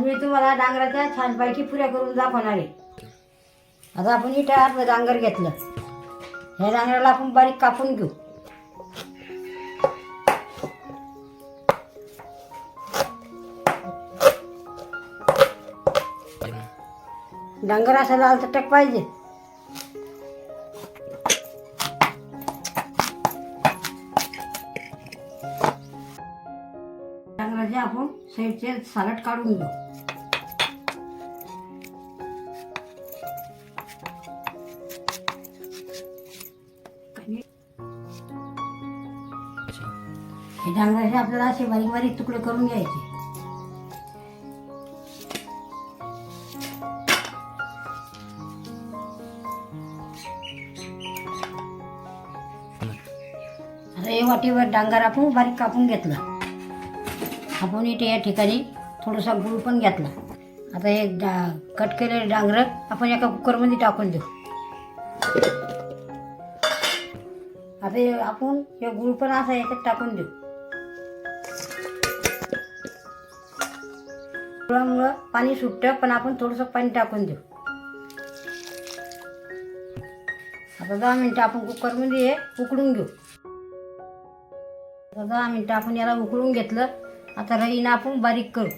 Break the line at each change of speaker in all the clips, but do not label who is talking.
मी तुम्हाला डांगराच्या छानपैकी पुऱ्या करून दाखवणार आहे. आता आपण इथे अर्ध डांगर घेतलं. ह्या डांगराला आपण बारीक कापून घेऊ. डांगर असा लाल चटक पाहिजे. डांगराचे आपण साईडचे सालट काढून घेऊ. हे डांगराचे आपल्याला असे बारीक बारीक तुकडे करून घ्यायचे. आता हे वाटीवर डांगर आपण बारीक कापून घेतला. आपण इथे या ठिकाणी थोडासा गूळ पण घेतला. आता हे कट केलेले डांगर आपण एका कुकरमध्ये टाकून देऊ. आता हे आपण हे गूळ पण असा याच्यात टाकून देऊ. गुळामुळं पाणी सुटतं, पण आपण थोडंसं पाणी टाकून देऊ. आता 10 मिनिटं आपण कुकरमध्ये हे उकळून घेऊ. आता 10 मिनिटं आपण याला उकळून घेतलं. आता रईनं आपण बारीक करू.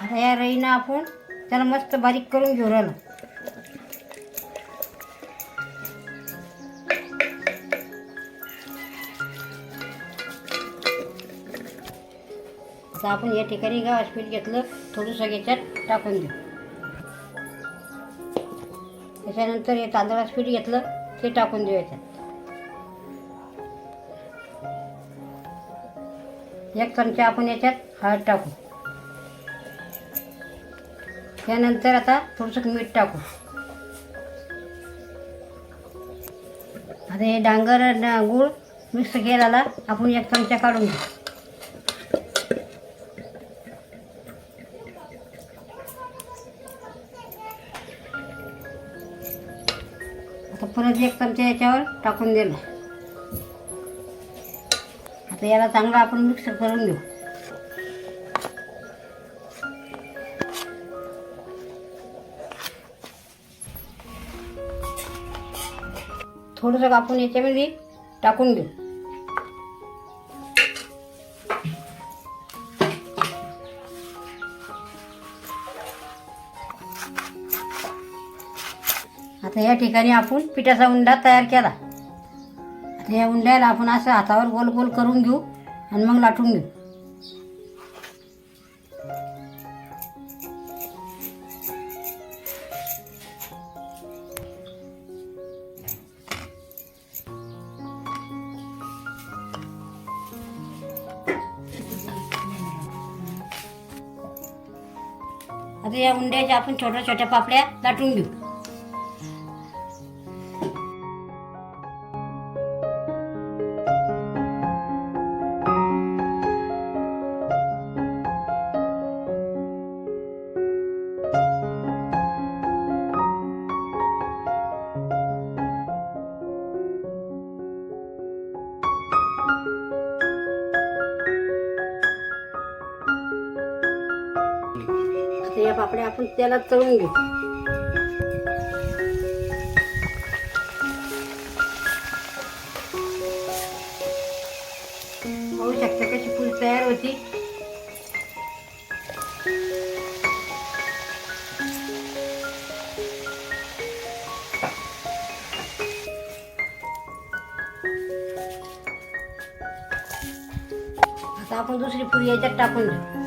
आता या रईनं आपण त्याला मस्त बारीक करून घेऊ राहिलो. आता आपण या ठिकाणी गव्हाचं पीठ घेतलं, थोडंसं याच्यात टाकून देऊ. त्याच्यानंतर हे तांदळाचं पीठ घेतलं, ते टाकून देऊ याच्यात. 1 चमचा आपण याच्यात हळद टाकू. त्यानंतर आता थोडंसं मीठ टाकू. आता हे डांगर गूळ मिक्स केलेला आपण 1 चमचा काढून घेऊ. आता परत 1 चमचा याच्यावर टाकून दिला. आता याला चांगलं आपण मिक्स करून घेऊ. थोडंसं आपण याच्यामध्ये टाकून घेऊ. आता या ठिकाणी आपण पिठाचा उंडा तयार केला. आता या उंड्याला आपण असं हातावर गोल गोल करून घेऊ आणि मग लाटून घेऊ. आता या उंड्याच्या आपण छोट्या छोट्या पापड्या लाटून घेऊ. आता या पापड्या आपण तेलात तळून घेऊ. पाहू शकता कशी फुल तयार होती. आता आपण दुसरी पुरी याच्यात टाकून देऊ.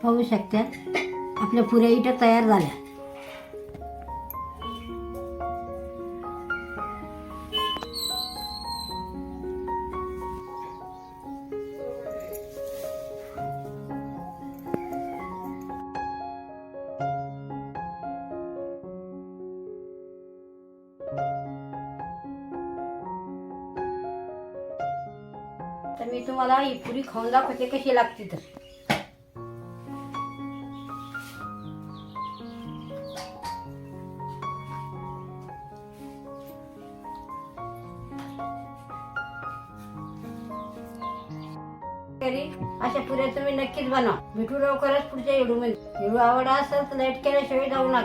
पाहू शकता आपल्या पुऱ्या इटा तयार झाल्या. तर मी तुम्हाला ही पुरी खाऊन दाखवते कशी लागते तर. अशा पुऱ्या तुम्ही नक्कीच बनवा. भेटू लवकरच पुढच्या व्हिडिओमध्ये. व्हिडिओ आवडला असेल तर लाईक केल्याशिवाय जाऊ नका.